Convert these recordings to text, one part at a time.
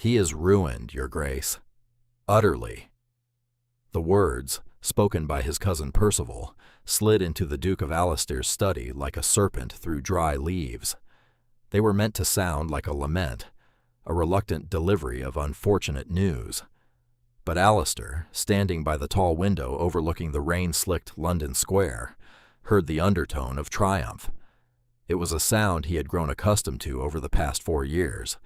"He is ruined, Your Grace. Utterly." The words, spoken by his cousin Percival, slid into the Duke of Alastair's study like a serpent through dry leaves. They were meant to sound like a lament, a reluctant delivery of unfortunate news. But Alastair, standing by the tall window overlooking the rain-slicked London Square, heard the undertone of triumph. It was a sound he had grown accustomed to over the past 4 years,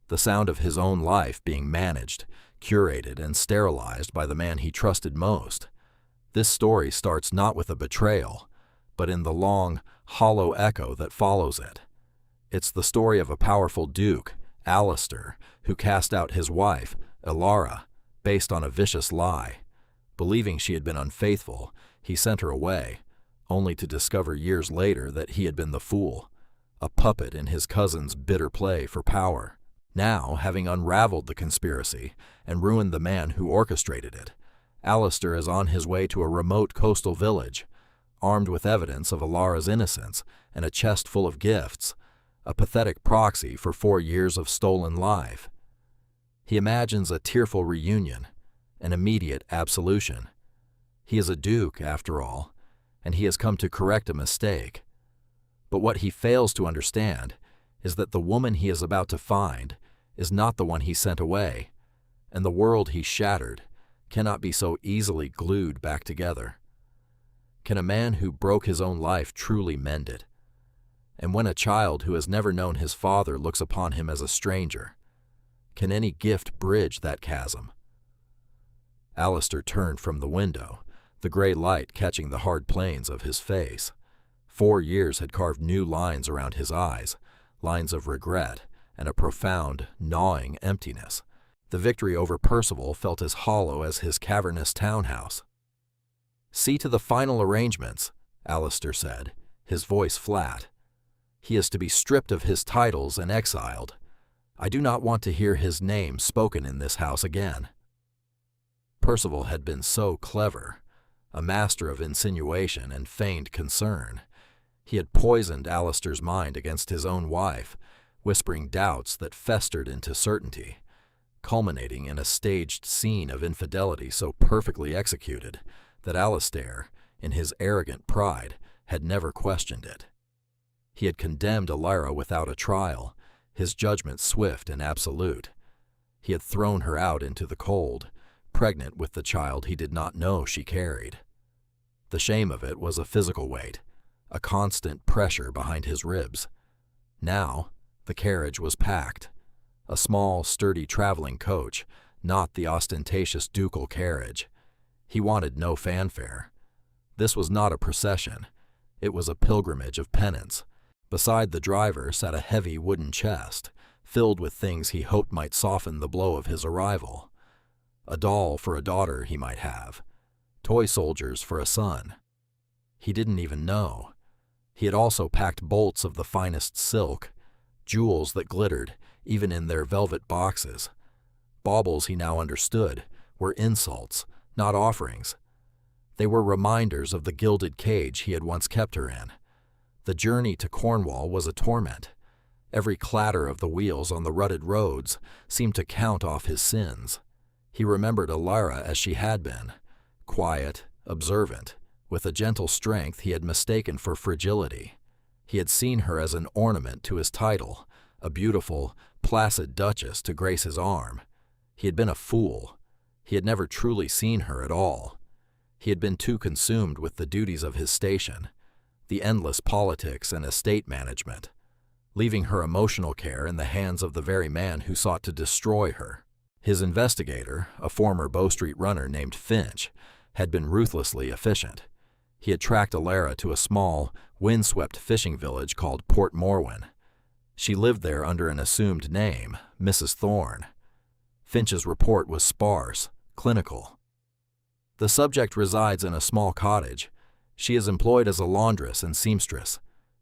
the sound of his own life being managed, curated, and sterilized by the man he trusted most. This story starts not with a betrayal, but in the long, hollow echo that follows it. It's the story of a powerful duke, Alastair, who cast out his wife, Ilara, based on a vicious lie. Believing she had been unfaithful, he sent her away, only to discover years later that he had been the fool, a puppet in his cousin's bitter play for power. Now, having unraveled the conspiracy and ruined the man who orchestrated it, Alastair is on his way to a remote coastal village, armed with evidence of Ilara's innocence and a chest full of gifts, a pathetic proxy for 4 years of stolen life. He imagines a tearful reunion, an immediate absolution. He is a duke, after all, and he has come to correct a mistake. But what he fails to understand is that the woman he is about to find is not the one he sent away, and the world he shattered cannot be so easily glued back together. Can a man who broke his own life truly mend it? And when a child who has never known his father looks upon him as a stranger, can any gift bridge that chasm? Alastair turned from the window, the gray light catching the hard planes of his face. 4 years had carved new lines around his eyes, lines of regret and a profound, gnawing emptiness. The victory over Percival felt as hollow as his cavernous townhouse. "See to the final arrangements," Alastair said, his voice flat. "He is to be stripped of his titles and exiled. I do not want to hear his name spoken in this house again." Percival had been so clever, a master of insinuation and feigned concern. He had poisoned Alastair's mind against his own wife, whispering doubts that festered into certainty, culminating in a staged scene of infidelity so perfectly executed that Alastair, in his arrogant pride, had never questioned it. He had condemned Ilara without a trial, his judgment swift and absolute. He had thrown her out into the cold, pregnant with the child he did not know she carried. The shame of it was a physical weight, a constant pressure behind his ribs. Now, the carriage was packed. A small, sturdy traveling coach, not the ostentatious ducal carriage. He wanted no fanfare. This was not a procession. It was a pilgrimage of penance. Beside the driver sat a heavy wooden chest, filled with things he hoped might soften the blow of his arrival. A doll for a daughter he might have. Toy soldiers for a son. He didn't even know. He had also packed bolts of the finest silk, jewels that glittered, even in their velvet boxes. Baubles, he now understood, were insults, not offerings. They were reminders of the gilded cage he had once kept her in. The journey to Cornwall was a torment. Every clatter of the wheels on the rutted roads seemed to count off his sins. He remembered Ilara as she had been, quiet, observant, with a gentle strength he had mistaken for fragility. He had seen her as an ornament to his title, a beautiful, placid duchess to grace his arm. He had been a fool. He had never truly seen her at all. He had been too consumed with the duties of his station, the endless politics and estate management, leaving her emotional care in the hands of the very man who sought to destroy her. His investigator, a former Bow Street runner named Finch, had been ruthlessly efficient. He had tracked Ilara to a small, windswept fishing village called Port Morwen. She lived there under an assumed name, Mrs. Thorne. Finch's report was sparse, clinical. The subject resides in a small cottage. She is employed as a laundress and seamstress.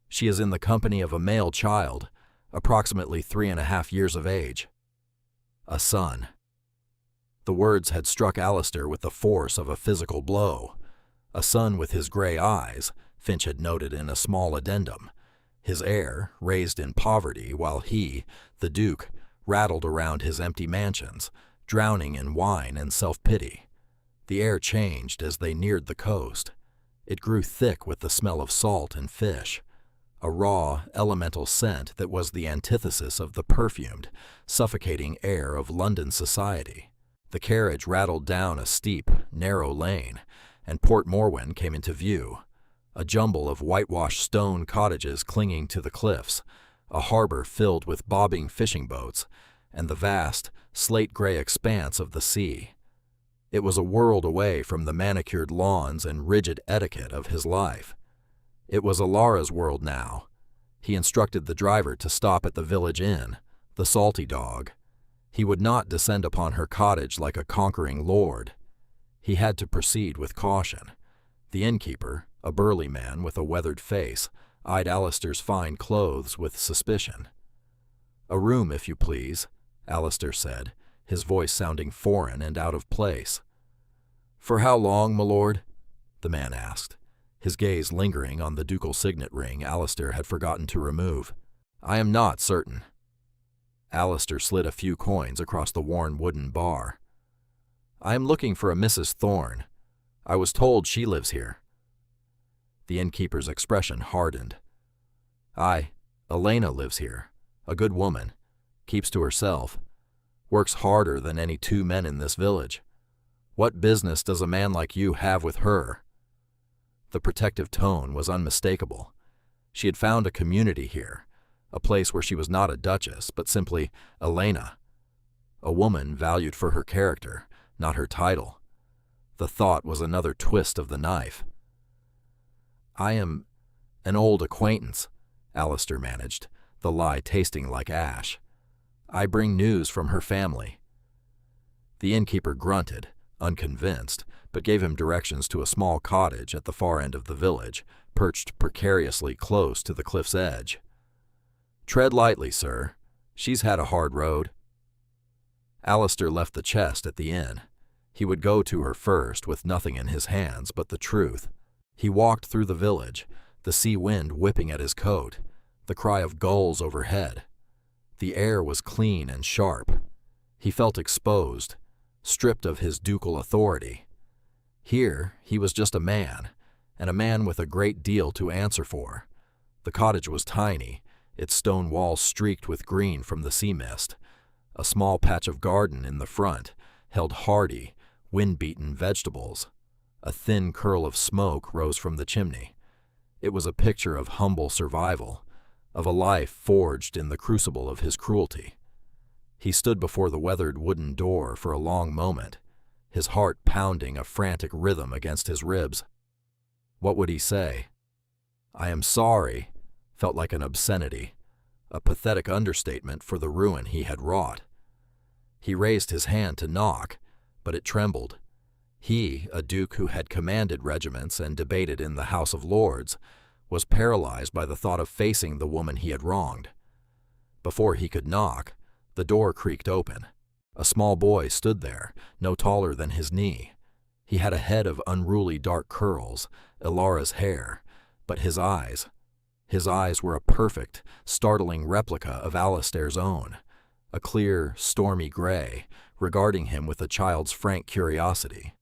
She is in the company of a male child, approximately 3.5 years of age. A son. The words had struck Alastair with the force of a physical blow. A son with his gray eyes, Finch had noted in a small addendum. His heir, raised in poverty, while he, the Duke, rattled around his empty mansions, drowning in whine and self-pity. The air changed as they neared the coast. It grew thick with the smell of salt and fish, a raw, elemental scent that was the antithesis of the perfumed, suffocating air of London society. The carriage rattled down a steep, narrow lane, and Port Morwen came into view, a jumble of whitewashed stone cottages clinging to the cliffs, a harbor filled with bobbing fishing boats, and the vast, slate-gray expanse of the sea. It was a world away from the manicured lawns and rigid etiquette of his life. It was Alara's world now. He instructed the driver to stop at the village inn, the Salty Dog. He would not descend upon her cottage like a conquering lord. He had to proceed with caution. The innkeeper, a burly man with a weathered face, eyed Alistair's fine clothes with suspicion. "A room, if you please," Alistair said, his voice sounding foreign and out of place. "For how long, my lord?" the man asked, his gaze lingering on the ducal signet ring Alistair had forgotten to remove. "I am not certain." Alistair slid a few coins across the worn wooden bar. "I am looking for a Mrs. Thorne. I was told she lives here." The innkeeper's expression hardened. "Aye, Elena lives here. A good woman. Keeps to herself. Works harder than any 2 men in this village. What business does a man like you have with her?" The protective tone was unmistakable. She had found a community here, a place where she was not a duchess, but simply Elena. A woman valued for her character, not her title. The thought was another twist of the knife. "I am an old acquaintance," Alistair managed, the lie tasting like ash. "I bring news from her family." The innkeeper grunted, unconvinced, but gave him directions to a small cottage at the far end of the village, perched precariously close to the cliff's edge. "Tread lightly, sir. She's had a hard road." Alistair left the chest at the inn. He would go to her first with nothing in his hands but the truth. He walked through the village, the sea wind whipping at his coat, the cry of gulls overhead. The air was clean and sharp. He felt exposed, stripped of his ducal authority. Here he was just a man, and a man with a great deal to answer for. The cottage was tiny, its stone walls streaked with green from the sea mist. A small patch of garden in the front held hardy, wind-beaten vegetables. A thin curl of smoke rose from the chimney. It was a picture of humble survival, of a life forged in the crucible of his cruelty. He stood before the weathered wooden door for a long moment, his heart pounding a frantic rhythm against his ribs. What would he say? "I am sorry," felt like an obscenity, a pathetic understatement for the ruin he had wrought. He raised his hand to knock, but it trembled. He, a duke who had commanded regiments and debated in the House of Lords, was paralyzed by the thought of facing the woman he had wronged. Before he could knock, the door creaked open. A small boy stood there, no taller than his knee. He had a head of unruly dark curls, Ilara's hair, but his eyes were a perfect, startling replica of Alistair's own, a clear, stormy gray, regarding him with a child's frank curiosity.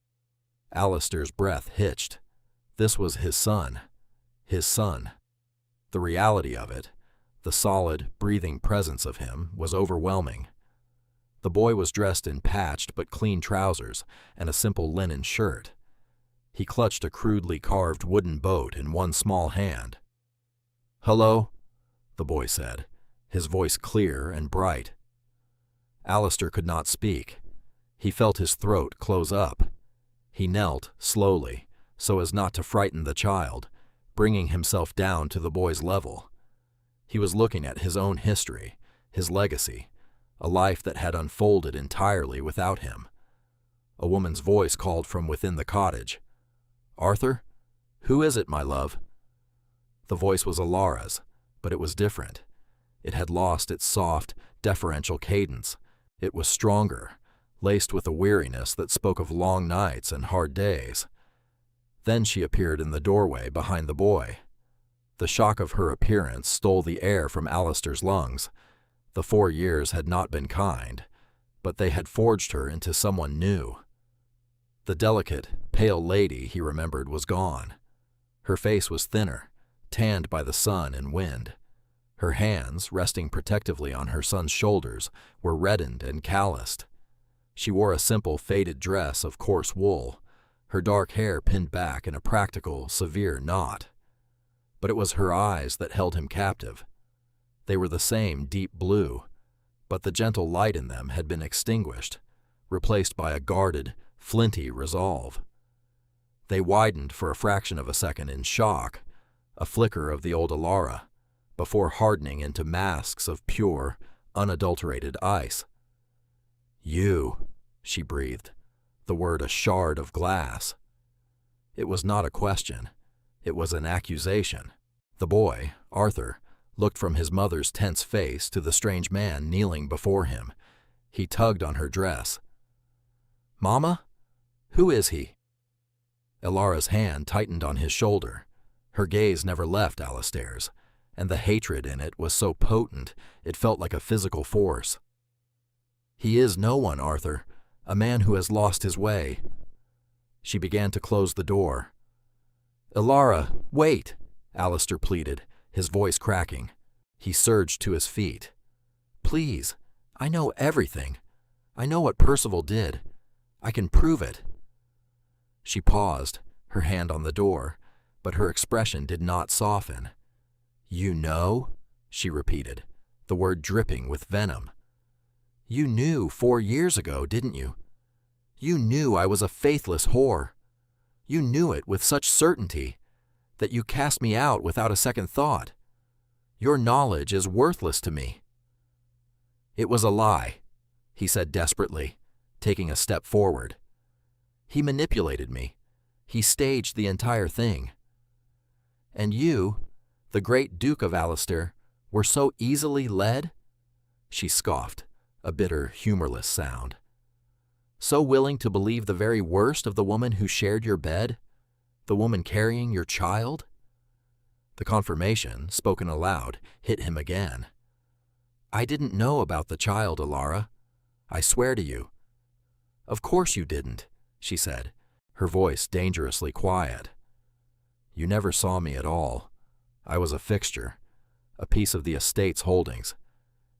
Alistair's breath hitched. This was his son. His son. The reality of it, the solid, breathing presence of him, was overwhelming. The boy was dressed in patched but clean trousers and a simple linen shirt. He clutched a crudely carved wooden boat in one small hand. "Hello," the boy said, his voice clear and bright. Alistair could not speak. He felt his throat close up. He knelt, slowly, so as not to frighten the child, bringing himself down to the boy's level. He was looking at his own history, his legacy, a life that had unfolded entirely without him. A woman's voice called from within the cottage. "Arthur? Who is it, my love?" The voice was Alara's, but it was different. It had lost its soft, deferential cadence. It was stronger, laced with a weariness that spoke of long nights and hard days. Then she appeared in the doorway behind the boy. The shock of her appearance stole the air from Alistair's lungs. The 4 years had not been kind, but they had forged her into someone new. The delicate, pale lady he remembered was gone. Her face was thinner, tanned by the sun and wind. Her hands, resting protectively on her son's shoulders, were reddened and calloused. She wore a simple faded dress of coarse wool, her dark hair pinned back in a practical, severe knot. But it was her eyes that held him captive. They were the same deep blue, but the gentle light in them had been extinguished, replaced by a guarded, flinty resolve. They widened for a fraction of a second in shock, a flicker of the old Alara, before hardening into masks of pure, unadulterated ice. "You," she breathed, the word a shard of glass. It was not a question. It was an accusation. The boy, Arthur, looked from his mother's tense face to the strange man kneeling before him. He tugged on her dress. "Mama? Who is he?" Elara's hand tightened on his shoulder. Her gaze never left Alistair's, and the hatred in it was so potent it felt like a physical force. "He is no one, Arthur. A man who has lost his way." She began to close the door. "Elara, wait!" Alistair pleaded, his voice cracking. He surged to his feet. "Please, I know everything. I know what Percival did. I can prove it." She paused, her hand on the door, but her expression did not soften. "You know?" she repeated, the word dripping with venom. "You knew 4 years ago, didn't you? You knew I was a faithless whore. You knew it with such certainty that you cast me out without a second thought. Your knowledge is worthless to me." "It was a lie," he said desperately, taking a step forward. "He manipulated me. He staged the entire thing. And you, the great Duke of Alistair, were so easily led?" She scoffed, a bitter, humorless sound. "So willing to believe the very worst of the woman who shared your bed? The woman carrying your child?" The confirmation, spoken aloud, hit him again. "I didn't know about the child, Elara. I swear to you." "Of course you didn't," she said, her voice dangerously quiet. "You never saw me at all. I was a fixture, a piece of the estate's holdings.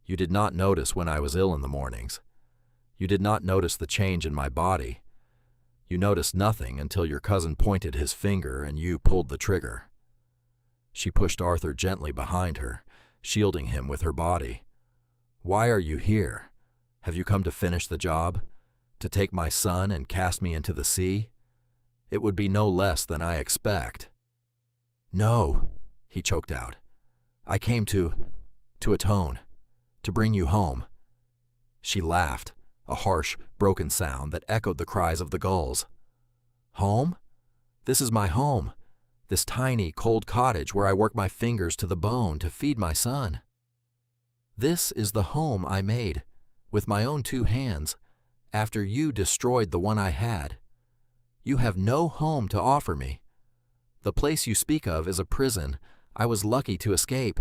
You did not notice when I was ill in the mornings. You did not notice the change in my body. You noticed nothing until your cousin pointed his finger and you pulled the trigger." She pushed Arthur gently behind her, shielding him with her body. "Why are you here? Have you come to finish the job? To take my son and cast me into the sea? It would be no less than I expect." "No," he choked out. "I came to atone, to bring you home." She laughed, a harsh, broken sound that echoed the cries of the gulls. "Home? This is my home, this tiny, cold cottage where I work my fingers to the bone to feed my son. This is the home I made, with my own 2 hands, after you destroyed the one I had. You have no home to offer me. The place you speak of is a prison I was lucky to escape."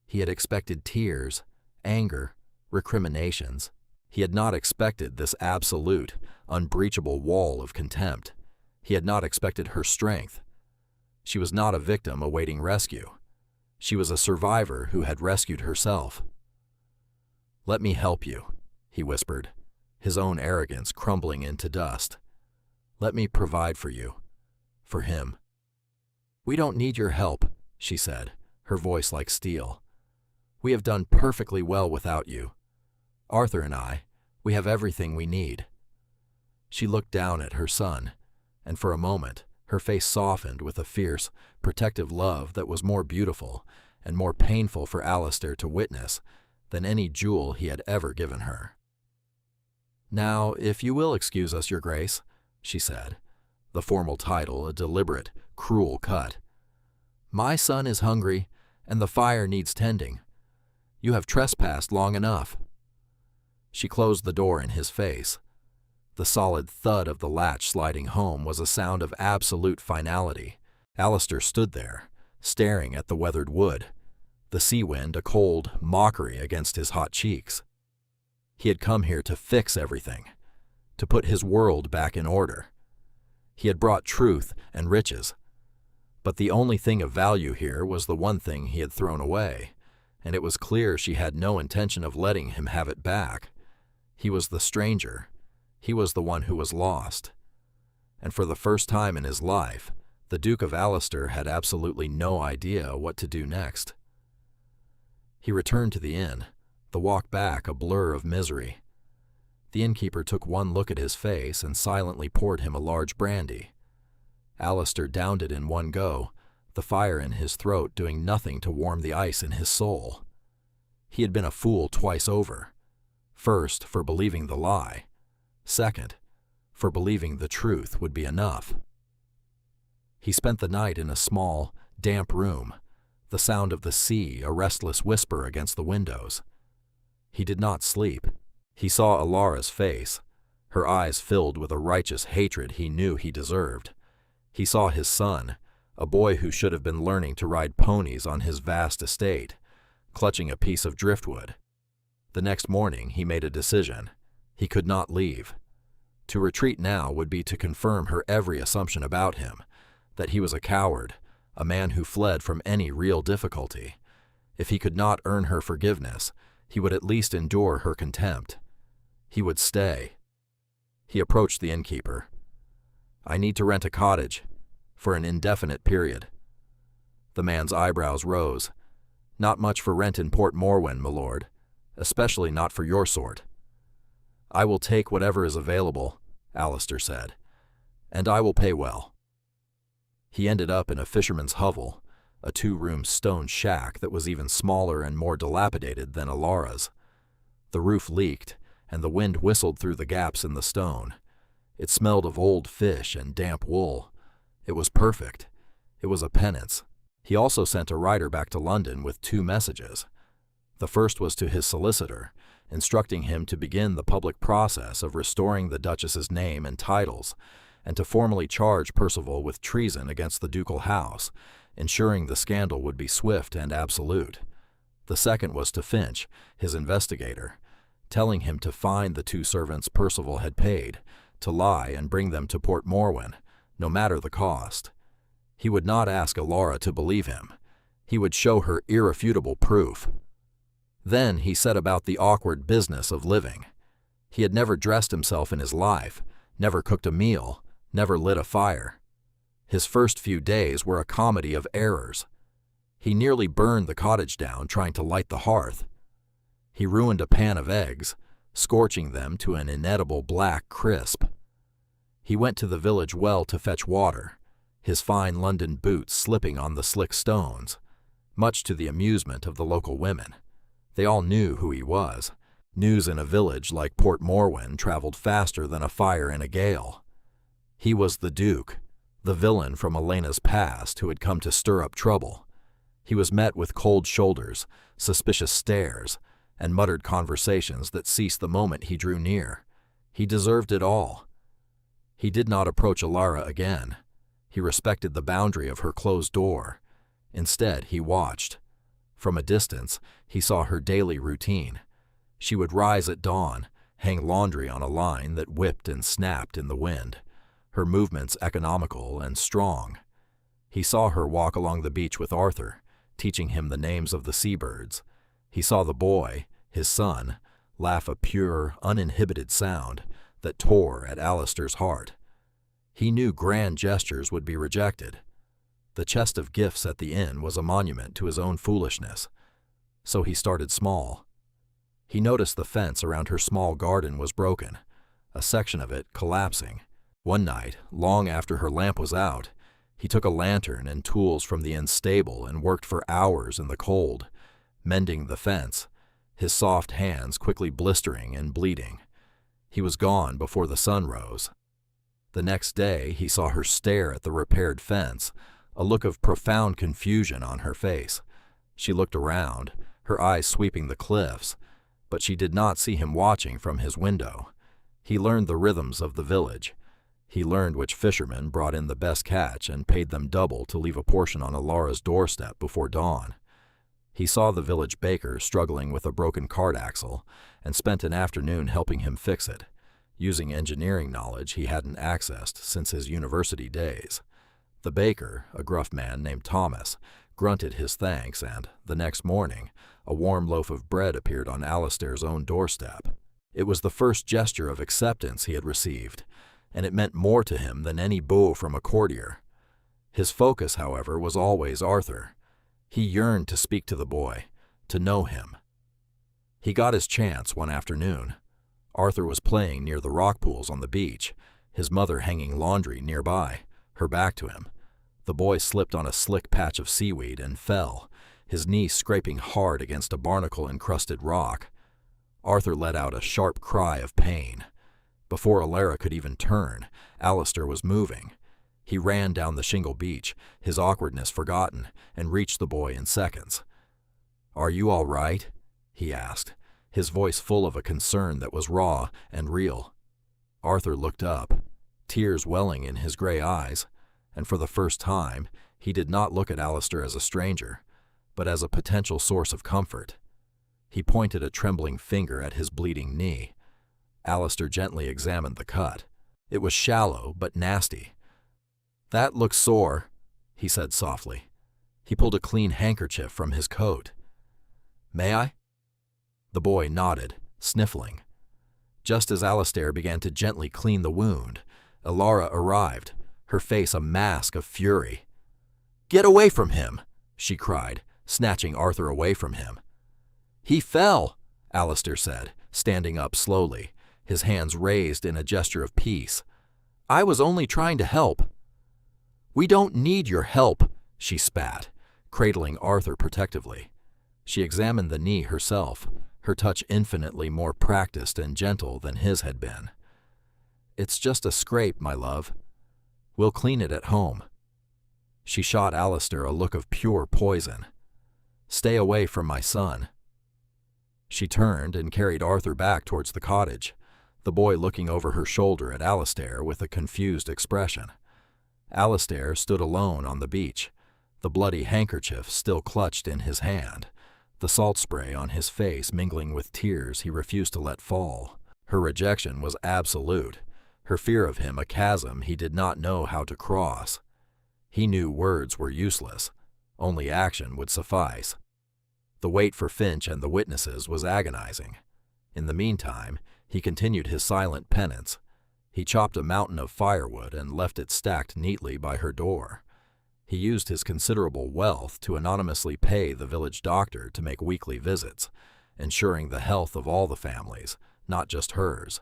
He had expected tears, anger, recriminations. He had not expected this absolute, unbreachable wall of contempt. He had not expected her strength. She was not a victim awaiting rescue. She was a survivor who had rescued herself. "Let me help you," he whispered, his own arrogance crumbling into dust. "Let me provide for you, for him." "We don't need your help," she said, her voice like steel. "We have done perfectly well without you. Arthur and I, we have everything we need." She looked down at her son, and for a moment her face softened with a fierce, protective love that was more beautiful and more painful for Alistair to witness than any jewel he had ever given her. "Now, if you will excuse us, Your Grace," she said, the formal title a deliberate, cruel cut. "My son is hungry, and the fire needs tending. You have trespassed long enough." She closed the door in his face. The solid thud of the latch sliding home was a sound of absolute finality. Alistair stood there, staring at the weathered wood. the sea wind a cold mockery against his hot cheeks. He had come here to fix everything, to put his world back in order. He had brought truth and riches, but the only thing of value here was the one thing he had thrown away, and it was clear she had no intention of letting him have it back. He was the stranger. He was the one who was lost. And for the first time in his life, the Duke of Allister had absolutely no idea what to do next. He returned to the inn, the walk back a blur of misery. The innkeeper took one look at his face and silently poured him a large brandy. Allister downed it in one go, the fire in his throat doing nothing to warm the ice in his soul. He had been a fool twice over. First, for believing the lie. Second, for believing the truth would be enough. He spent the night in a small, damp room, the sound of the sea a restless whisper against the windows. He did not sleep. He saw Alara's face, her eyes filled with a righteous hatred he knew he deserved. He saw his son, a boy who should have been learning to ride ponies on his vast estate, clutching a piece of driftwood. The next morning he made a decision. He could not leave. To retreat now would be to confirm her every assumption about him, that he was a coward, a man who fled from any real difficulty. If he could not earn her forgiveness, he would at least endure her contempt. He would stay. He approached the innkeeper. "I need to rent a cottage, for an indefinite period." The man's eyebrows rose. "Not much for rent in Port Morwen, my lord, especially not for your sort." "I will take whatever is available," Allister said, "and I will pay well." He ended up in a fisherman's hovel, a 2-room stone shack that was even smaller and more dilapidated than Alara's. The roof leaked, and the wind whistled through the gaps in the stone. It smelled of old fish and damp wool. It was perfect. It was a penance. He also sent a writer back to London with 2 messages. The first was to his solicitor, instructing him to begin the public process of restoring the Duchess's name and titles, and to formally charge Percival with treason against the ducal house, ensuring the scandal would be swift and absolute. The second was to Finch, his investigator, telling him to find the 2 servants Percival had paid, to lie and bring them to Port Morwen, no matter the cost. He would not ask Alara to believe him. He would show her irrefutable proof. Then he set about the awkward business of living. He had never dressed himself in his life, never cooked a meal, never lit a fire. His first few days were a comedy of errors. He nearly burned the cottage down trying to light the hearth. He ruined a pan of eggs, scorching them to an inedible black crisp. He went to the village well to fetch water, his fine London boots slipping on the slick stones, much to the amusement of the local women. They all knew who he was. News in a village like Port Morwen traveled faster than a fire in a gale. He was the Duke, the villain from Elena's past who had come to stir up trouble. He was met with cold shoulders, suspicious stares, and muttered conversations that ceased the moment he drew near. He deserved it all. He did not approach Alara again. He respected the boundary of her closed door. Instead, he watched. From a distance, he saw her daily routine. She would rise at dawn, hang laundry on a line that whipped and snapped in the wind, her movements economical and strong. He saw her walk along the beach with Arthur, teaching him the names of the seabirds. He saw the boy, his son, laugh a pure, uninhibited sound that tore at Allister's heart. He knew grand gestures would be rejected. The chest of gifts at the inn was a monument to his own foolishness. So he started small. He noticed the fence around her small garden was broken, a section of it collapsing. One night, long after her lamp was out, he took a lantern and tools from the inn stable and worked for hours in the cold, mending the fence, his soft hands quickly blistering and bleeding. He was gone before the sun rose. The next day, he saw her stare at the repaired fence, a look of profound confusion on her face. She looked around, her eyes sweeping the cliffs, but she did not see him watching from his window. He learned the rhythms of the village. He learned which fishermen brought in the best catch and paid them double to leave a portion on Alara's doorstep before dawn. He saw the village baker struggling with a broken cart axle and spent an afternoon helping him fix it, using engineering knowledge he hadn't accessed since his university days. The baker, a gruff man named Thomas, grunted his thanks, and, the next morning, a warm loaf of bread appeared on Alistair's own doorstep. It was the first gesture of acceptance he had received, and it meant more to him than any bow from a courtier. His focus, however, was always Arthur. He yearned to speak to the boy, to know him. He got his chance one afternoon. Arthur was playing near the rock pools on the beach, his mother hanging laundry nearby, her back to him. The boy slipped on a slick patch of seaweed and fell, his knee scraping hard against a barnacle-encrusted rock. Arthur let out a sharp cry of pain. Before Alara could even turn, Alistair was moving. He ran down the shingle beach, his awkwardness forgotten, and reached the boy in seconds. "Are you all right?" he asked, his voice full of a concern that was raw and real. Arthur looked up, tears welling in his gray eyes, and for the first time, he did not look at Alistair as a stranger, but as a potential source of comfort. He pointed a trembling finger at his bleeding knee. Alistair gently examined the cut. It was shallow but nasty. "That looks sore," he said softly. He pulled a clean handkerchief from his coat. "May I?" The boy nodded, sniffling. Just as Alistair began to gently clean the wound, Alara arrived, her face a mask of fury. "Get away from him!" she cried, snatching Arthur away from him. "He fell," Alistair said, standing up slowly, his hands raised in a gesture of peace. "I was only trying to help." "We don't need your help," she spat, cradling Arthur protectively. She examined the knee herself, her touch infinitely more practiced and gentle than his had been. "It's just a scrape, my love. We'll clean it at home." She shot Alistair a look of pure poison. "Stay away from my son." She turned and carried Arthur back towards the cottage, the boy looking over her shoulder at Alistair with a confused expression. Alistair stood alone on the beach, the bloody handkerchief still clutched in his hand, the salt spray on his face mingling with tears he refused to let fall. Her rejection was absolute, her fear of him a chasm he did not know how to cross. He knew words were useless, only action would suffice. The wait for Finch and the witnesses was agonizing. In the meantime, he continued his silent penance. He chopped a mountain of firewood and left it stacked neatly by her door. He used his considerable wealth to anonymously pay the village doctor to make weekly visits, ensuring the health of all the families, not just hers.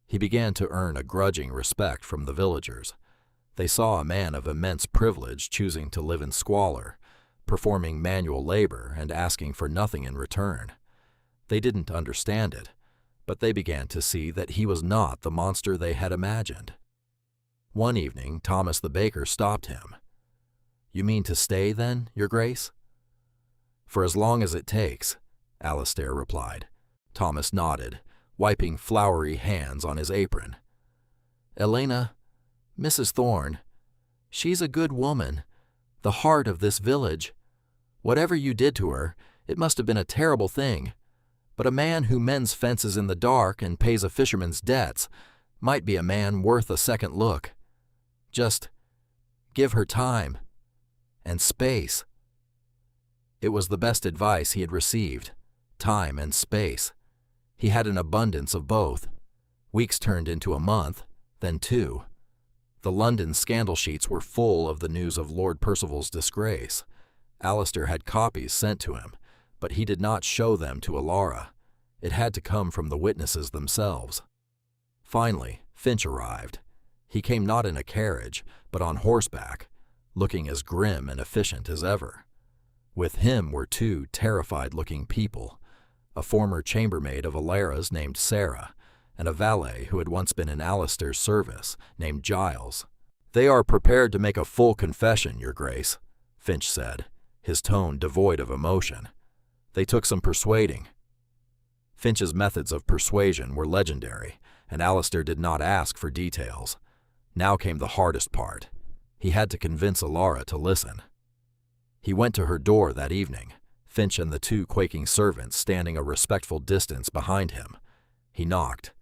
He began to earn a grudging respect from the villagers. They saw a man of immense privilege choosing to live in squalor, performing manual labor and asking for nothing in return. They didn't understand it, but they began to see that he was not the monster they had imagined. One evening, Thomas the baker stopped him. "You mean to stay, then, Your Grace?" "For as long as it takes," Alistair replied. Thomas nodded, wiping floury hands on his apron. "Elena, Mrs. Thorne, she's a good woman, the heart of this village. Whatever you did to her, it must have been a terrible thing, but a man who mends fences in the dark and pays a fisherman's debts might be a man worth a second look. Just give her time and space." It was the best advice he had received, time and space. He had an abundance of both. Weeks turned into a month, then 2. The London scandal sheets were full of the news of Lord Percival's disgrace. Alistair had copies sent to him, but he did not show them to Alara. It had to come from the witnesses themselves. Finally, Finch arrived. He came not in a carriage, but on horseback, looking as grim and efficient as ever. With him were 2 terrified-looking people, a former chambermaid of Alara's named Sarah, and a valet who had once been in Alistair's service named Giles. "They are prepared to make a full confession, Your Grace," Finch said, his tone devoid of emotion. "They took some persuading." Finch's methods of persuasion were legendary, and Alistair did not ask for details. Now came the hardest part. He had to convince Alara to listen. He went to her door that evening, Finch and the two quaking servants standing a respectful distance behind him. He knocked.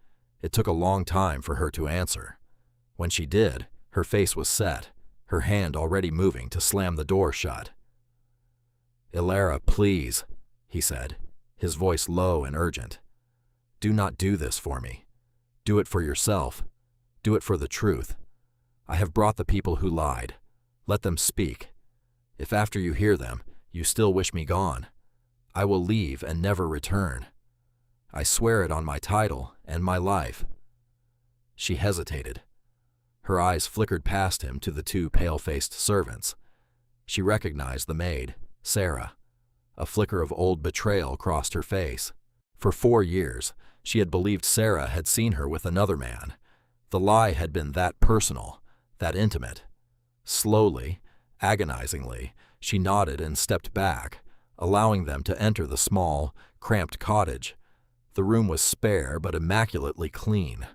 It took a long time for her to answer. When she did, her face was set, her hand already moving to slam the door shut. "Ilara, please," he said, his voice low and urgent. "Do not do this for me. Do it for yourself. Do it for the truth. I have brought the people who lied. Let them speak. If after you hear them, you still wish me gone, I will leave and never return. I swear it on my title and my life." She hesitated. Her eyes flickered past him to the two pale-faced servants. She recognized the maid, Sarah. A flicker of old betrayal crossed her face. For 4 years, she had believed Sarah had seen her with another man. The lie had been that personal, that intimate. Slowly, agonizingly, she nodded and stepped back, allowing them to enter the small, cramped cottage. The room was spare but immaculately clean.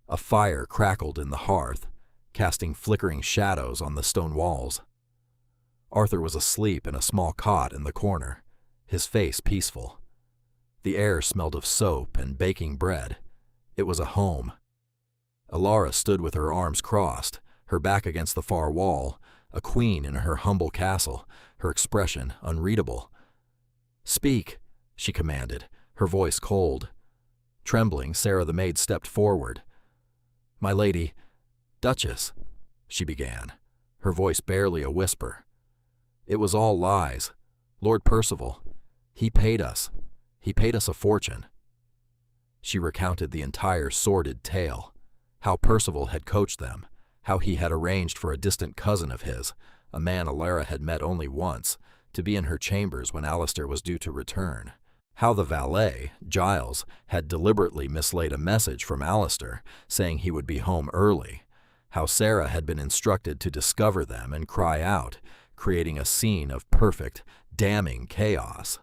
A fire crackled in the hearth, casting flickering shadows on the stone walls. Arthur was asleep in a small cot in the corner, his face peaceful. The air smelled of soap and baking bread. It was a home. Ilara stood with her arms crossed, her back against the far wall, a queen in her humble castle, her expression unreadable. "Speak," she commanded, her voice cold. Trembling, Sarah the maid stepped forward. "My lady, Duchess," she began, her voice barely a whisper. "It was all lies. Lord Percival, he paid us. He paid us a fortune." She recounted the entire sordid tale, how Percival had coached them, how he had arranged for a distant cousin of his, a man Ilara had met only once, to be in her chambers when Alistair was due to return. How the valet, Giles, had deliberately mislaid a message from Alistair saying he would be home early. How Sarah had been instructed to discover them and cry out, creating a scene of perfect, damning chaos.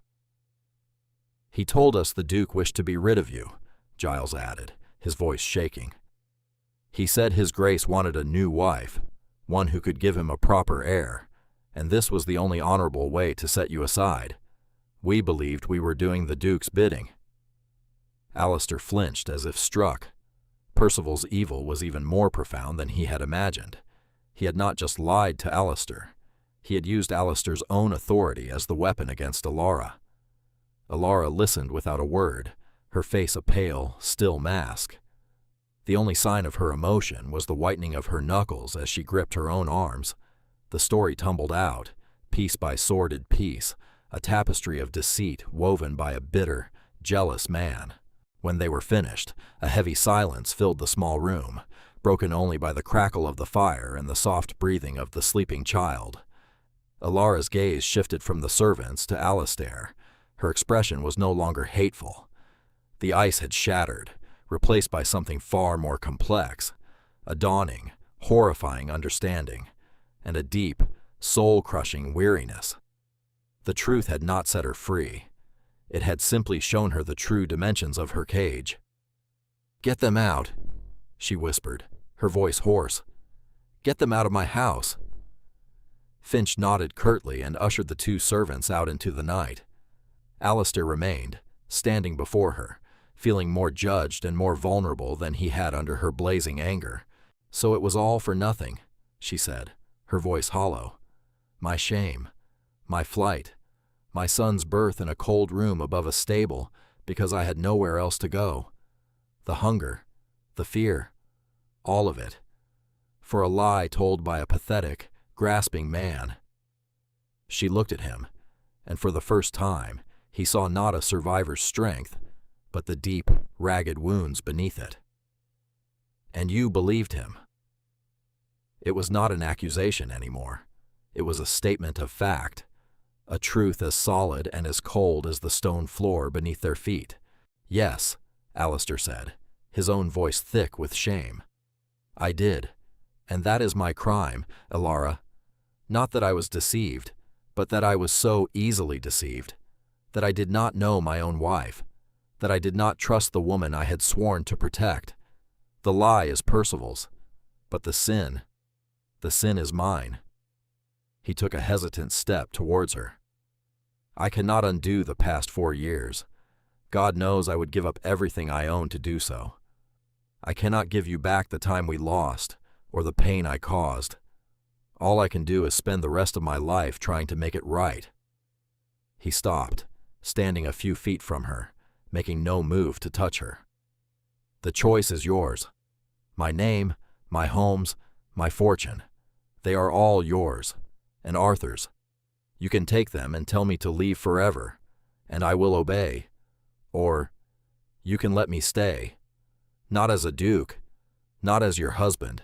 "He told us the Duke wished to be rid of you," Giles added, his voice shaking. "He said His Grace wanted a new wife, one who could give him a proper heir, and this was the only honorable way to set you aside. We believed we were doing the Duke's bidding." Alistair flinched as if struck. Percival's evil was even more profound than he had imagined. He had not just lied to Alistair. He had used Alistair's own authority as the weapon against Ilara. Ilara listened without a word, her face a pale, still mask. The only sign of her emotion was the whitening of her knuckles as she gripped her own arms. The story tumbled out, piece by sordid piece, a tapestry of deceit woven by a bitter, jealous man. When they were finished, a heavy silence filled the small room, broken only by the crackle of the fire and the soft breathing of the sleeping child. Ilara's gaze shifted from the servants to Alistair. Her expression was no longer hateful. The ice had shattered, replaced by something far more complex, a dawning, horrifying understanding, and a deep, soul-crushing weariness. The truth had not set her free. It had simply shown her the true dimensions of her cage. "Get them out," she whispered, her voice hoarse. "Get them out of my house." Finch nodded curtly and ushered the two servants out into the night. Alistair remained, standing before her, feeling more judged and more vulnerable than he had under her blazing anger. "So it was all for nothing," she said, her voice hollow. "My shame, my flight, my son's birth in a cold room above a stable because I had nowhere else to go. The hunger, the fear, all of it, for a lie told by a pathetic, grasping man." She looked at him, and for the first time, he saw not a survivor's strength, but the deep, ragged wounds beneath it. "And you believed him." It was not an accusation anymore. It was a statement of fact, a truth as solid and as cold as the stone floor beneath their feet. "Yes," Alistair said, his own voice thick with shame. "I did, and that is my crime, Ilara. Not that I was deceived, but that I was so easily deceived, that I did not know my own wife, that I did not trust the woman I had sworn to protect. The lie is Percival's, but the sin is mine." He took a hesitant step towards her. I cannot undo the past 4 years. God knows I would give up everything I own to do so. I cannot give you back the time we lost, or the pain I caused. All I can do is spend the rest of my life trying to make it right." He stopped, standing a few feet from her, making no move to touch her. "The choice is yours. My name, my homes, my fortune, they are all yours, and Arthur's. You can take them and tell me to leave forever, and I will obey. Or you can let me stay, not as a duke, not as your husband,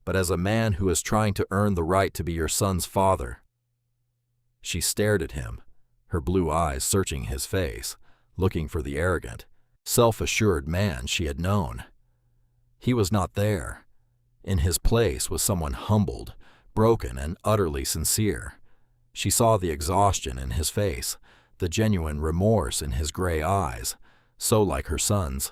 but as a man who is trying to earn the right to be your son's father." She stared at him, her blue eyes searching his face, looking for the arrogant, self-assured man she had known. He was not there. In his place was someone humbled, broken, and utterly sincere. She saw the exhaustion in his face, the genuine remorse in his gray eyes, so like her son's.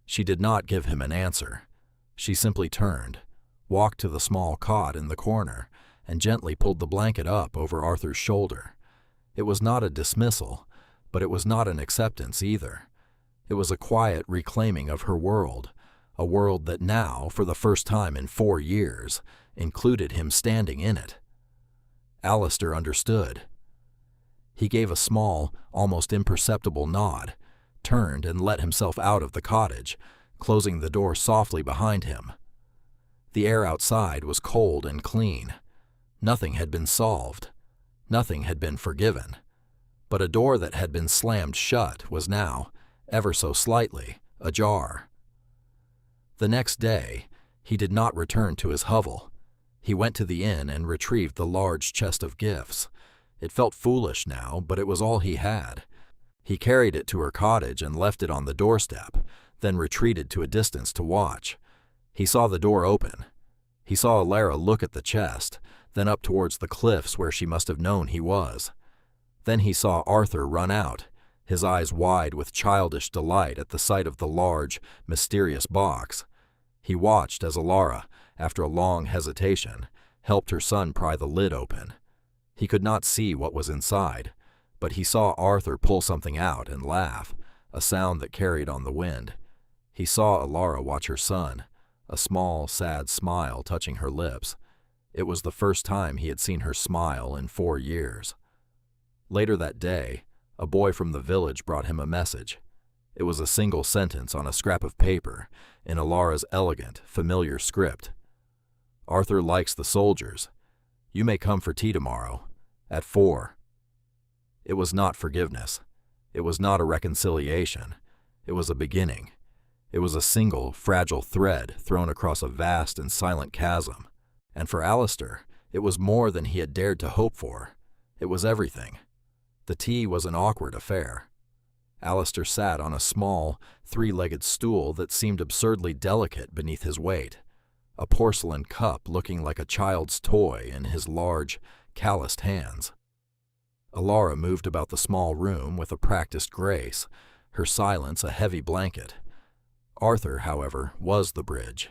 She did not give him an answer. She simply turned, walked to the small cot in the corner, and gently pulled the blanket up over Arthur's shoulder. It was not a dismissal, but it was not an acceptance either. It was a quiet reclaiming of her world, a world that now, for the first time in 4 years, included him standing in it. Alistair understood. He gave a small, almost imperceptible nod, turned and let himself out of the cottage, closing the door softly behind him. The air outside was cold and clean. Nothing had been solved. Nothing had been forgiven. But a door that had been slammed shut was now, ever so slightly, ajar. The next day, he did not return to his hovel. He went to the inn and retrieved the large chest of gifts. It felt foolish now, but it was all he had. He carried it to her cottage and left it on the doorstep, then retreated to a distance to watch. He saw the door open. He saw Alara look at the chest, then up towards the cliffs where she must have known he was. Then he saw Arthur run out, his eyes wide with childish delight at the sight of the large, mysterious box. He watched as Alara, after a long hesitation, helped her son pry the lid open. He could not see what was inside, but he saw Arthur pull something out and laugh, a sound that carried on the wind. He saw Alara watch her son, a small, sad smile touching her lips. It was the first time he had seen her smile in 4 years. Later that day, a boy from the village brought him a message. It was a single sentence on a scrap of paper, in Alara's elegant, familiar script. "Arthur likes the soldiers. You may come for tea tomorrow, at 4. It was not forgiveness. It was not a reconciliation. It was a beginning. It was a single, fragile thread thrown across a vast and silent chasm. And for Alistair, it was more than he had dared to hope for. It was everything. The tea was an awkward affair. Alistair sat on a small, 3-legged stool that seemed absurdly delicate beneath his weight, a porcelain cup looking like a child's toy in his large, calloused hands. Alara moved about the small room with a practiced grace, her silence a heavy blanket. Arthur, however, was the bridge.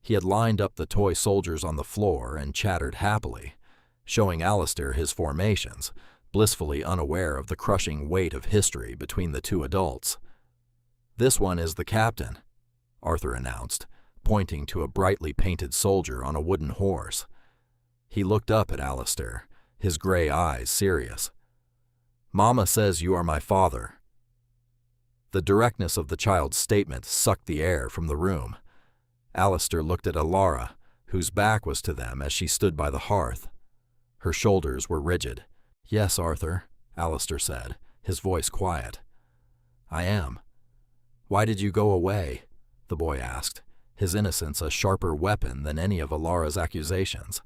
He had lined up the toy soldiers on the floor and chattered happily, showing Alistair his formations, blissfully unaware of the crushing weight of history between the two adults. "This one is the captain," Arthur announced, pointing to a brightly painted soldier on a wooden horse. He looked up at Alistair, his gray eyes serious. "Mama says you are my father." The directness of the child's statement sucked the air from the room. Alistair looked at Alara, whose back was to them as she stood by the hearth. Her shoulders were rigid. "Yes, Arthur," Alistair said, his voice quiet. "I am." "Why did you go away?" the boy asked, his innocence a sharper weapon than any of Alara's accusations.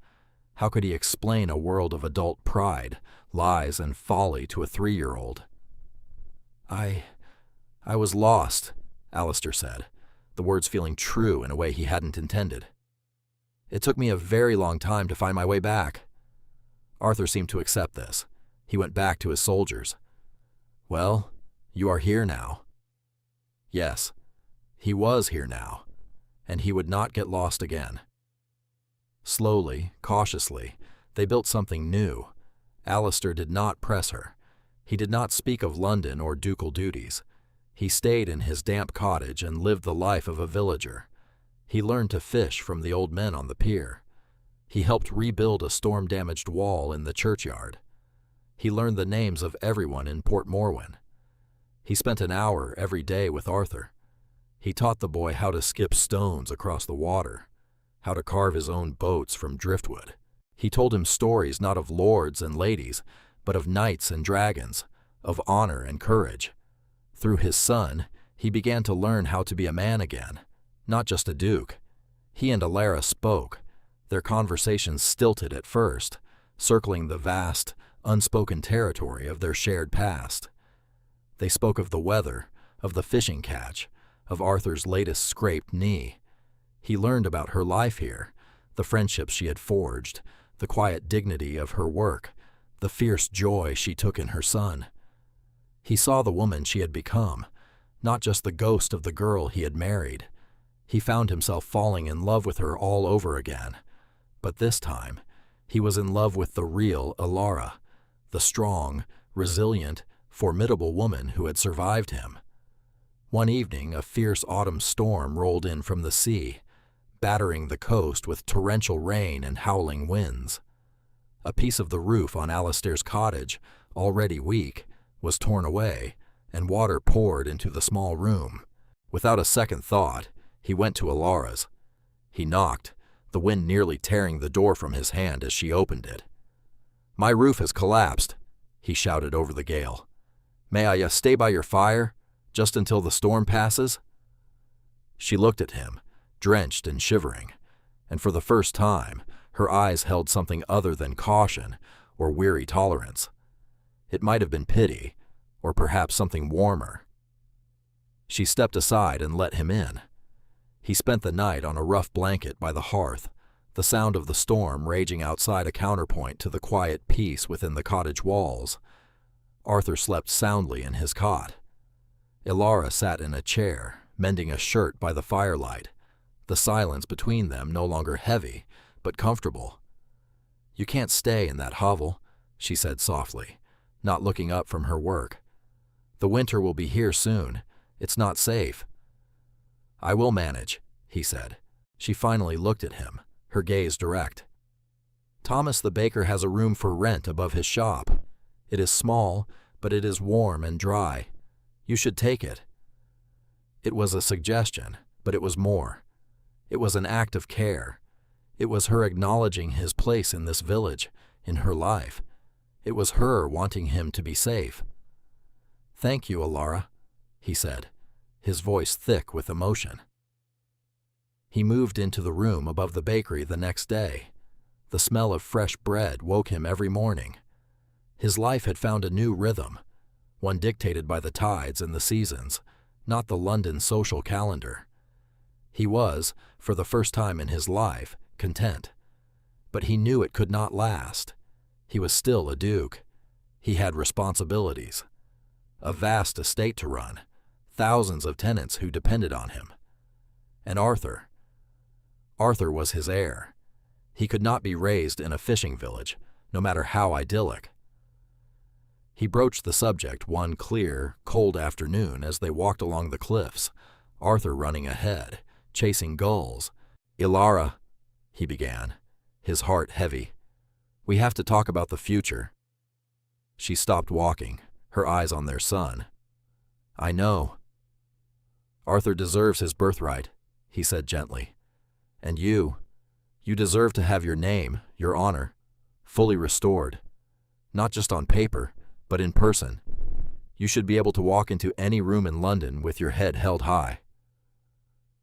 How could he explain a world of adult pride, lies, and folly to a 3-year-old? I was lost," Alistair said, the words feeling true in a way he hadn't intended. "It took me a very long time to find my way back." Arthur seemed to accept this. He went back to his soldiers. "Well, you are here now." Yes, he was here now, and he would not get lost again. Slowly, cautiously, they built something new. Alistair did not press her. He did not speak of London or ducal duties. He stayed in his damp cottage and lived the life of a villager. He learned to fish from the old men on the pier. He helped rebuild a storm-damaged wall in the churchyard. He learned the names of everyone in Port Morwen. He spent an hour every day with Arthur. He taught the boy how to skip stones across the water, how to carve his own boats from driftwood. He told him stories not of lords and ladies, but of knights and dragons, of honor and courage. Through his son, he began to learn how to be a man again, not just a duke. He and Alara spoke, their conversations stilted at first, circling the vast, unspoken territory of their shared past. They spoke of the weather, of the fishing catch, of Arthur's latest scraped knee. He learned about her life here, the friendships she had forged, the quiet dignity of her work, the fierce joy she took in her son. He saw the woman she had become, not just the ghost of the girl he had married. He found himself falling in love with her all over again. But this time, he was in love with the real Alara, the strong, resilient, formidable woman who had survived him. One evening, a fierce autumn storm rolled in from the sea, battering the coast with torrential rain and howling winds. A piece of the roof on Alistair's cottage, already weak, was torn away, and water poured into the small room. Without a second thought, he went to Alara's. He knocked, the wind nearly tearing the door from his hand as she opened it. "My roof has collapsed," he shouted over the gale. "May I stay by your fire, just until the storm passes?" She looked at him, drenched and shivering, and for the first time, her eyes held something other than caution or weary tolerance. It might have been pity, or perhaps something warmer. She stepped aside and let him in. He spent the night on a rough blanket by the hearth, the sound of the storm raging outside a counterpoint to the quiet peace within the cottage walls. Arthur slept soundly in his cot. Alara sat in a chair, mending a shirt by the firelight, the silence between them no longer heavy, but comfortable. "You can't stay in that hovel," she said softly, not looking up from her work. "The winter will be here soon. It's not safe." "I will manage," he said. She finally looked at him, her gaze direct. "Thomas the baker has a room for rent above his shop. It is small, but it is warm and dry. You should take it." It was a suggestion, but it was more. It was an act of care. It was her acknowledging his place in this village, in her life. It was her wanting him to be safe. "Thank you, Alara," he said, his voice thick with emotion. He moved into the room above the bakery the next day. The smell of fresh bread woke him every morning. His life had found a new rhythm, one dictated by the tides and the seasons, not the London social calendar. He was, for the first time in his life, content. But he knew it could not last. He was still a duke. He had responsibilities. A vast estate to run, thousands of tenants who depended on him. And Arthur. Arthur was his heir. He could not be raised in a fishing village, no matter how idyllic. He broached the subject one clear, cold afternoon as they walked along the cliffs, Arthur running ahead, chasing gulls. "Alara," he began, his heart heavy. "We have to talk about the future." She stopped walking, her eyes on their son. "I know." "Arthur deserves his birthright," he said gently. "And you deserve to have your name, your honor, fully restored. Not just on paper, but in person. You should be able to walk into any room in London with your head held high."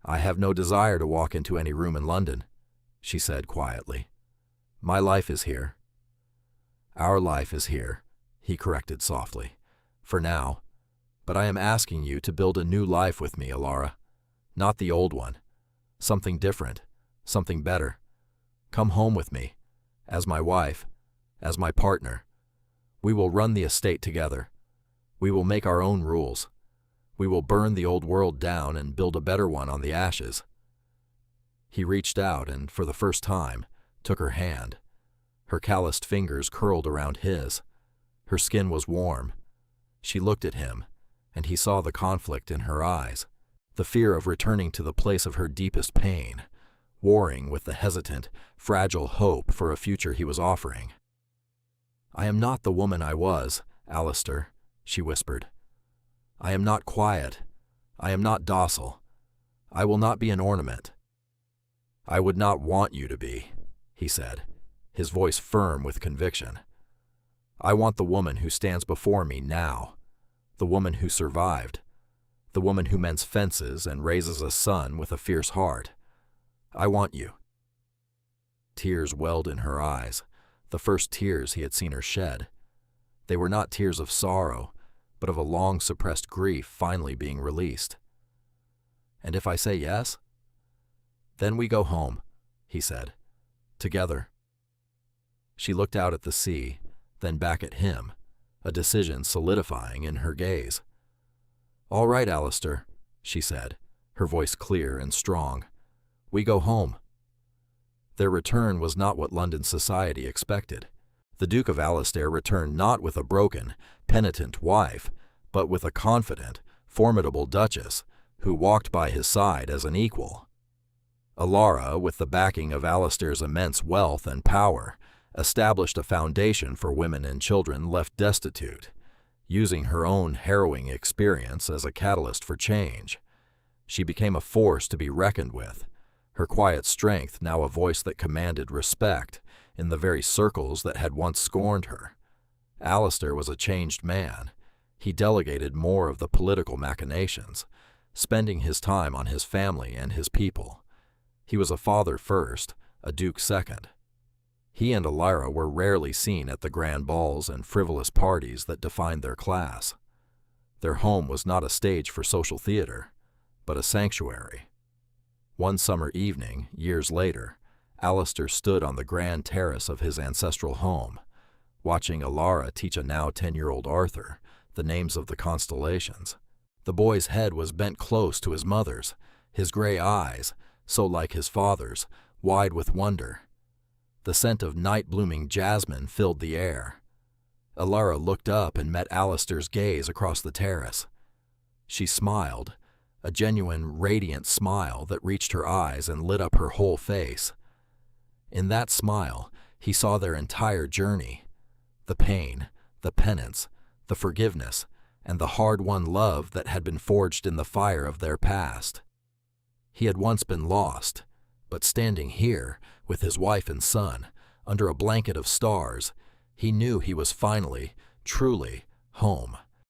"I have no desire to walk into any room in London," she said quietly. "My life is here." "Our life is here," he corrected softly, "for now. But I am asking you to build a new life with me, Alara. Not the old one. Something different, something better. Come home with me, as my wife, as my partner. We will run the estate together. We will make our own rules. We will burn the old world down and build a better one on the ashes." He reached out and, for the first time, took her hand. Her calloused fingers curled around his. Her skin was warm, She looked at him, and he saw the conflict in her eyes, the fear of returning to the place of her deepest pain, warring with the hesitant, fragile hope for a future he was offering. "I am not the woman I was, Alistair," she whispered. "I am not quiet. I am not docile. I will not be an ornament." "I would not want you to be," he said, his voice firm with conviction. "I want the woman who stands before me now, the woman who survived, the woman who mends fences and raises a son with a fierce heart. I want you." Tears welled in her eyes, the first tears he had seen her shed. They were not tears of sorrow, but of a long-suppressed grief finally being released. "And if I say yes?" "Then we go home," he said. "Together." She looked out at the sea, then back at him, a decision solidifying in her gaze. "All right, Alistair," she said, her voice clear and strong. "We go home." Their return was not what London society expected. The Duke of Alistair returned not with a broken, penitent wife, but with a confident, formidable duchess who walked by his side as an equal. Alara, with the backing of Alistair's immense wealth and power, established a foundation for women and children left destitute, using her own harrowing experience as a catalyst for change. She became a force to be reckoned with, her quiet strength now a voice that commanded respect in the very circles that had once scorned her. Alistair was a changed man. He delegated more of the political machinations, spending his time on his family and his people. He was a father first, a duke second. He and Alara were rarely seen at the grand balls and frivolous parties that defined their class. Their home was not a stage for social theater, but a sanctuary. One summer evening, years later, Alistair stood on the grand terrace of his ancestral home, watching Alara teach a now 10-year-old Arthur the names of the constellations. The boy's head was bent close to his mother's, his gray eyes, so like his father's, wide with wonder. The scent of night-blooming jasmine filled the air. Alara looked up and met Alistair's gaze across the terrace. She smiled, a genuine, radiant smile that reached her eyes and lit up her whole face. In that smile, he saw their entire journey, the pain, the penance, the forgiveness, and the hard-won love that had been forged in the fire of their past. He had once been lost, but standing here, with his wife and son, under a blanket of stars, he knew he was finally, truly, home.